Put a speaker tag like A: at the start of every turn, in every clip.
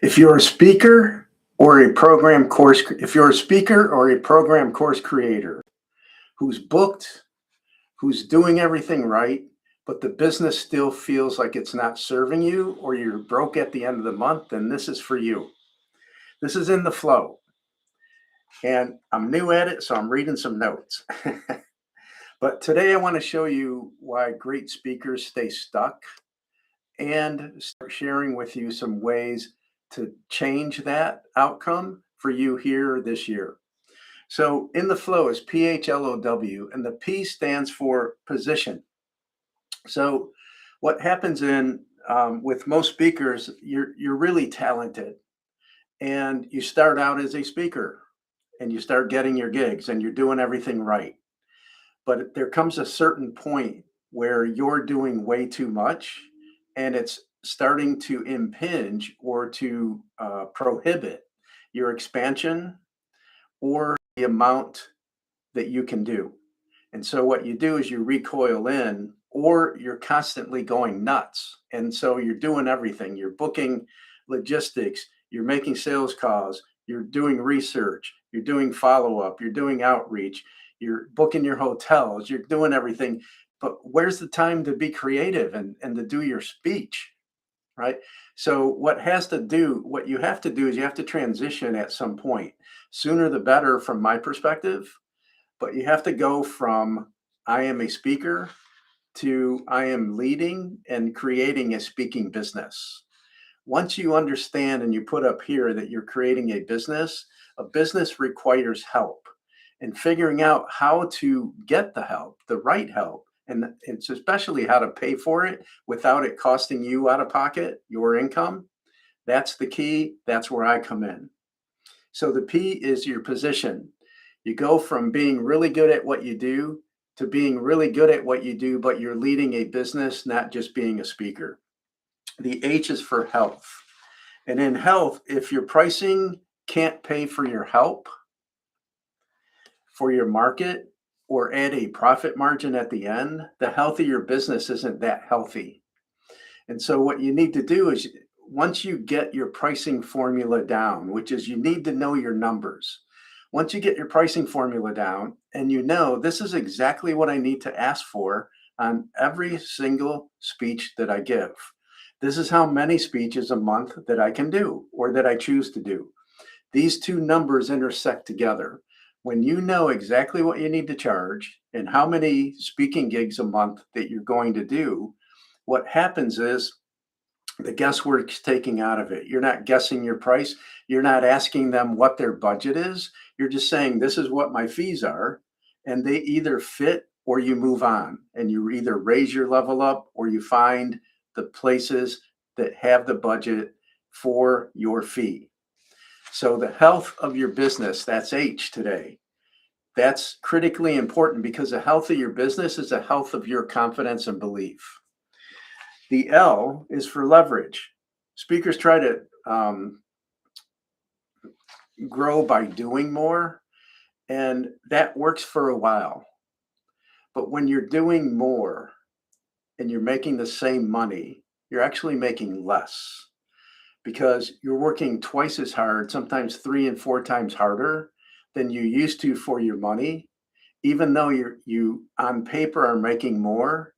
A: If you're a speaker or a program course, if you're a speaker or a program course creator who's booked, who's doing everything right, but the business still feels like it's not serving you or you're broke at the end of the month, then this is for you. This is In the Flow. And I'm new at it, so I'm reading some notes. But today I want to show you why great speakers stay stuck and start sharing with you some ways to change that outcome for you here this year. So, In the Flow is PHLOW, and the P stands for position. So, what happens with most speakers, you're really talented, and you start out as a speaker, and you start getting your gigs, and you're doing everything right. But there comes a certain point where you're doing way too much, and it's starting to impinge or to prohibit your expansion or the amount that you can do. And so what you do is you recoil in, or you're constantly going nuts. And so you're doing everything. You're booking logistics, you're making sales calls, you're doing research, you're doing follow up, you're doing outreach, you're booking your hotels, you're doing everything. But where's the time to be creative and to do your speech? Right. So what you have to do is you have to transition at some point. Sooner the better from my perspective, but you have to go from I am a speaker to I am leading and creating a speaking business. Once you understand and you put up here that you're creating a business requires help. And figuring out how to get the help, the right help, and it's especially how to pay for it without it costing you out of pocket, your income. That's the key. That's where I come in. So the P is your position. You go from being really good at what you do to being really good at what you do, but you're leading a business, not just being a speaker. The H is for health. And in health, if your pricing can't pay for your help, for your market, or add a profit margin at the end, the health of your business isn't that healthy. And so what you need to do is once you get your pricing formula down, which is you need to know your numbers. Once you get your pricing formula down and you know this is exactly what I need to ask for on every single speech that I give. This is how many speeches a month that I can do or that I choose to do. These two numbers intersect together. When you know exactly what you need to charge and how many speaking gigs a month that you're going to do, what happens is the guesswork's taking out of it. You're not guessing your price. You're not asking them what their budget is. You're just saying, this is what my fees are. And they either fit or you move on. And you either raise your level up or you find the places that have the budget for your fee. So the health of your business, that's H today. That's critically important because the health of your business is the health of your confidence and belief. The L is for leverage. Speakers try to grow by doing more, and that works for a while. But when you're doing more and you're making the same money, you're actually making less because you're working twice as hard, sometimes 3 and 4 times harder than you used to for your money. Even though you on paper are making more,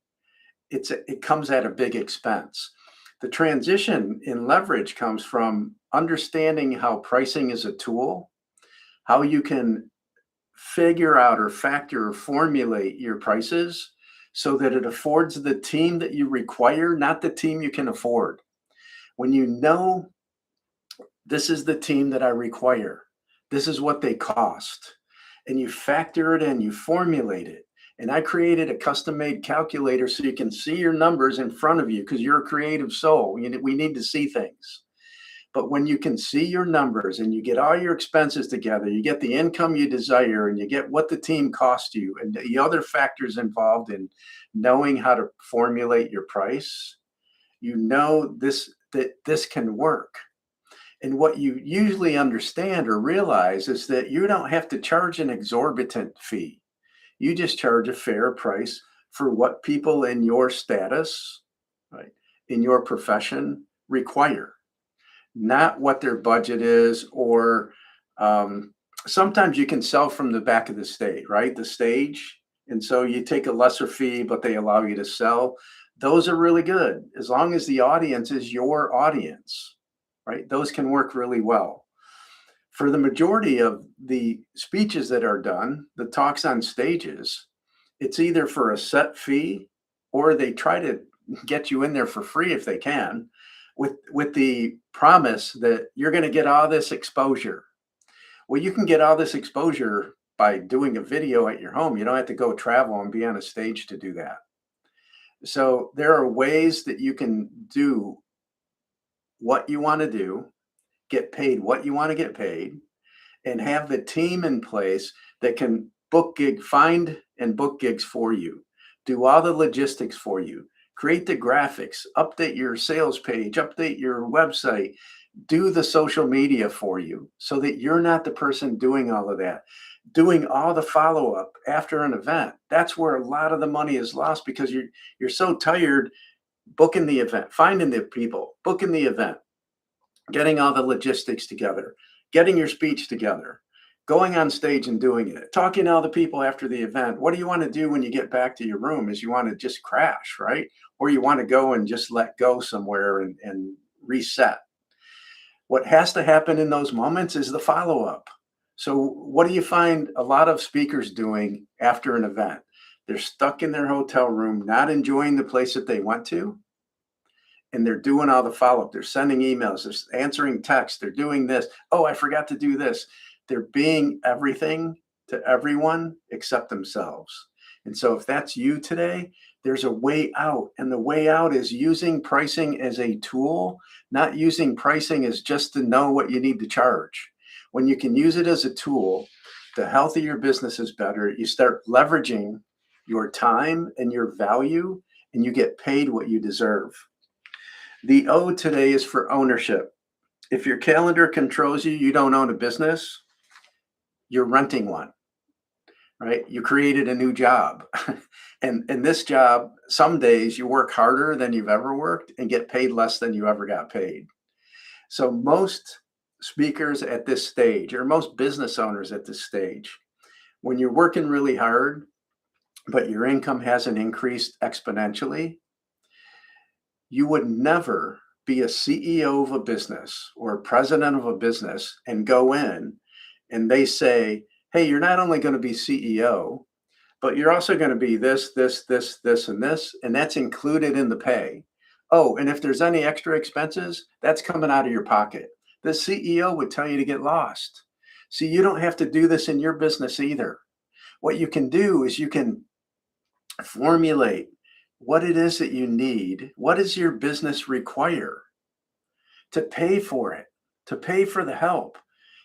A: it comes at a big expense. The transition in leverage comes from understanding how pricing is a tool, how you can figure out or factor or formulate your prices so that it affords the team that you require, not the team you can afford. When you know this is the team that I require, this is what they cost, and you factor it in, you formulate it. And I created a custom made calculator so you can see your numbers in front of you because you're a creative soul. We need to see things. But when you can see your numbers and you get all your expenses together, you get the income you desire and you get what the team cost you and the other factors involved in knowing how to formulate your price, you know that this can work. And what you usually understand or realize is that you don't have to charge an exorbitant fee. You just charge a fair price for what people in your status, right, in your profession require. not what their budget is, or sometimes you can sell from the back of the stage, right? The stage. And so you take a lesser fee, but they allow you to sell. Those are really good as long as the audience is your audience, right? Those can work really well. For the majority of the speeches that are done, the talks on stages, it's either for a set fee or they try to get you in there for free if they can, with the promise that you're going to get all this exposure. Well, you can get all this exposure by doing a video at your home. You don't have to go travel and be on a stage to do that. So there are ways that you can do what you want to do, get paid what you want to get paid, and have the team in place that can find and book gigs for you, do all the logistics for you, create the graphics, update your sales page, update your website, do the social media for you so that you're not the person doing all of that, doing all the follow-up after an event. That's where a lot of the money is lost because you're so tired booking the event, finding the people, booking the event, getting all the logistics together, getting your speech together, going on stage and doing it, talking to all the people after the event. What do you want to do when you get back to your room? Is you want to just crash, right? Or you want to go and just let go somewhere and reset. What has to happen in those moments is the follow-up. So what do you find a lot of speakers doing after an event? They're stuck in their hotel room, not enjoying the place that they went to, and they're doing all the follow-up. They're sending emails, they're answering texts, they're doing this. Oh, I forgot to do this. They're being everything to everyone except themselves. And so if that's you today, there's a way out. And the way out is using pricing as a tool, not using pricing as just to know what you need to charge. When you can use it as a tool, the healthier your business is better. You start leveraging your time and your value, and you get paid what you deserve. The O today is for ownership. If your calendar controls you, you don't own a business, you're renting one, right? You created a new job. And this job, some days you work harder than you've ever worked and get paid less than you ever got paid. So most speakers at this stage, or most business owners at this stage, when you're working really hard, but your income hasn't increased exponentially, you would never be a CEO of a business or a president of a business and go in and they say, hey, you're not only going to be CEO, but you're also going to be this, this, this, this, and this, and that's included in the pay. Oh, and if there's any extra expenses, that's coming out of your pocket. The CEO would tell you to get lost. See, you don't have to do this in your business either. What you can do is you can formulate what it is that you need. What does your business require to pay for it, to pay for the help,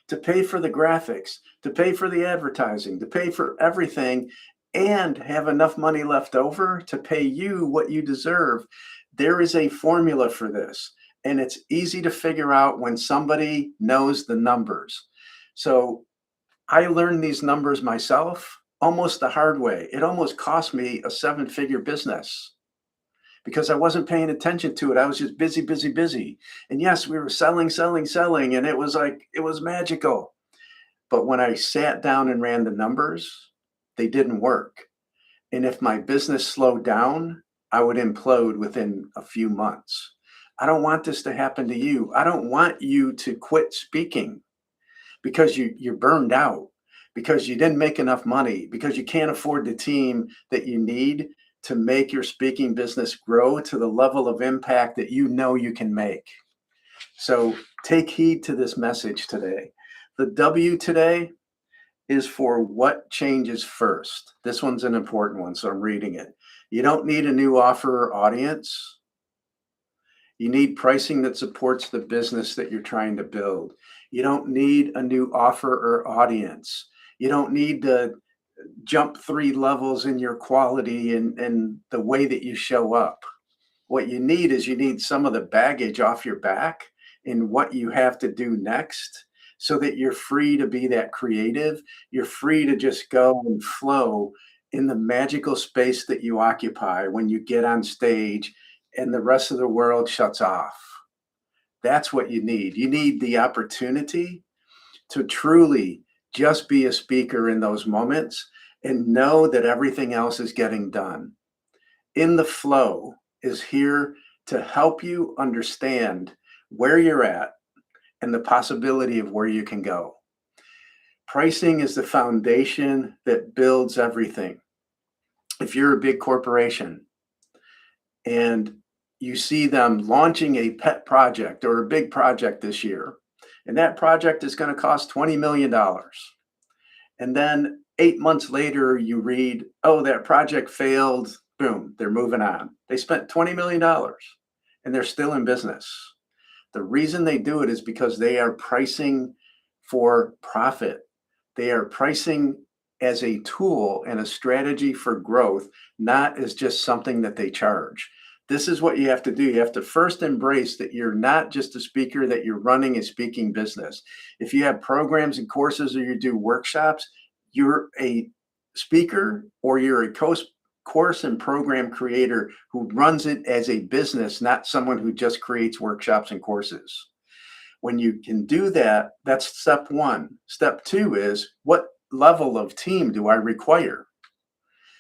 A: to pay for the graphics, to pay for the advertising, to pay for everything, and have enough money left over to pay you what you deserve. There is a formula for this, and it's easy to figure out when somebody knows the numbers. So I learned these numbers myself almost the hard way. It almost cost me a 7-figure business because I wasn't paying attention to it. I was just busy, busy, busy. And yes, we were selling, selling, selling, and it was magical. But when I sat down and ran the numbers, they didn't work. And if my business slowed down, I would implode within a few months. I don't want this to happen to you. I don't want you to quit speaking because you're burned out, because you didn't make enough money, because you can't afford the team that you need to make your speaking business grow to the level of impact that you know you can make. So take heed to this message today. The W today is for what changes first. This one's an important one, so I'm reading it. You don't need a new offer or audience. You need pricing that supports the business that you're trying to build. You don't need a new offer or audience. You don't need to jump 3 levels in your quality and the way that you show up. What you need some of the baggage off your back in what you have to do next so that you're free to be that creative. You're free to just go and flow in the magical space that you occupy when you get on stage and the rest of the world shuts off. That's what you need. You need the opportunity to truly just be a speaker in those moments and know that everything else is getting done. In the Flow is here to help you understand where you're at and the possibility of where you can go. Pricing is the foundation that builds everything. If you're a big corporation and you see them launching a pet project or a big project this year, and that project is going to cost $20 million. And then 8 months later, you read, oh, that project failed. Boom, they're moving on. They spent $20 million and they're still in business. The reason they do it is because they are pricing for profit. They are pricing as a tool and a strategy for growth, not as just something that they charge. This is what you have to do. You have to first embrace that you're not just a speaker, that you're running a speaking business. If you have programs and courses or you do workshops, you're a speaker or you're a course and program creator who runs it as a business, not someone who just creates workshops and courses. When you can do that, that's step one. Step two is, what level of team do I require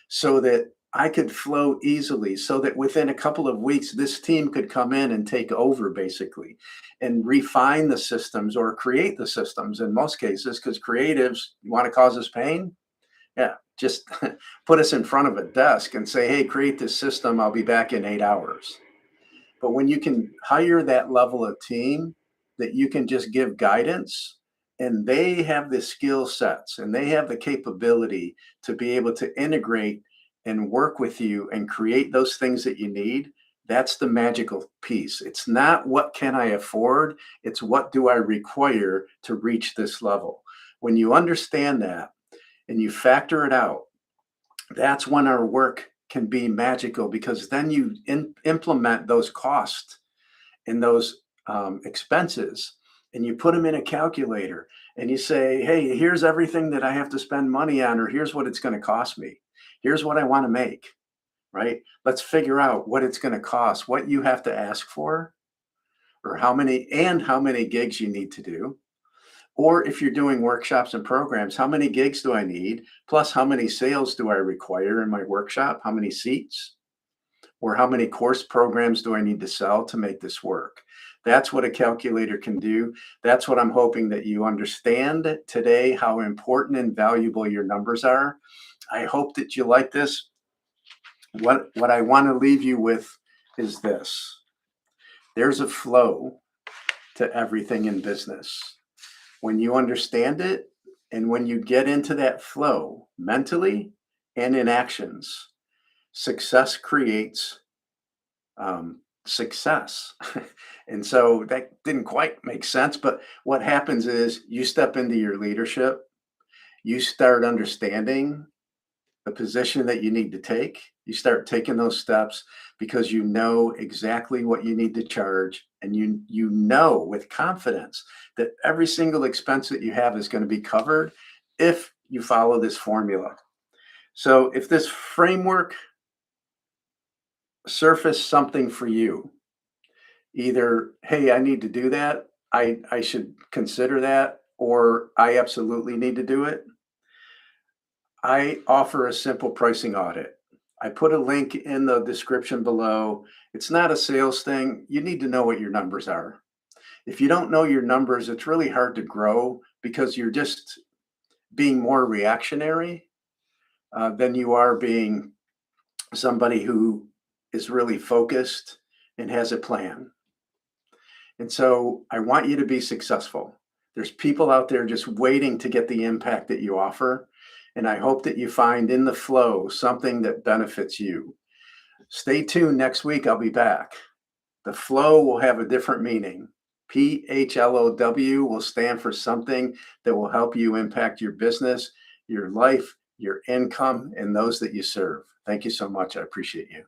A: so that I could flow easily, so that within a couple of weeks, this team could come in and take over basically and refine the systems or create the systems in most cases, because creatives, you want to cause us pain? Yeah, just put us in front of a desk and say, hey, create this system. I'll be back in 8 hours. But when you can hire that level of team that you can just give guidance, and they have the skill sets and they have the capability to be able to integrate and work with you and create those things that you need, that's the magical piece. It's not what can I afford, it's what do I require to reach this level. When you understand that and you factor it out, that's when our work can be magical, because then you implement those costs and those expenses, and you put them in a calculator and you say, hey, here's everything that I have to spend money on, or here's what it's going to cost me. Here's what I want to make, right? Let's figure out what it's going to cost, what you have to ask for, or how many gigs you need to do. Or if you're doing workshops and programs, how many gigs do I need? Plus, how many sales do I require in my workshop? How many seats? Or how many course programs do I need to sell to make this work? That's what a calculator can do. That's what I'm hoping that you understand today, how important and valuable your numbers are. I hope that you like this. What I want to leave you with is this. There's a flow to everything in business. When you understand it, and when you get into that flow mentally and in actions, success creates success. And so that didn't quite make sense, but what happens is you step into your leadership, you start understanding the position that you need to take. You start taking those steps because you know exactly what you need to charge, and you know with confidence that every single expense that you have is going to be covered if you follow this formula. So if this framework surfaced something for you, either, hey, I need to do that, I should consider that, or I absolutely need to do it, I offer a simple pricing audit. I put a link in the description below. It's not a sales thing. You need to know what your numbers are. If you don't know your numbers, it's really hard to grow, because you're just being more reactionary than you are being somebody who is really focused and has a plan. And so I want you to be successful. There's people out there just waiting to get the impact that you offer. And I hope that you find in the flow something that benefits you. Stay tuned. Next week, I'll be back. The flow will have a different meaning. PHLOW will stand for something that will help you impact your business, your life, your income, and those that you serve. Thank you so much. I appreciate you.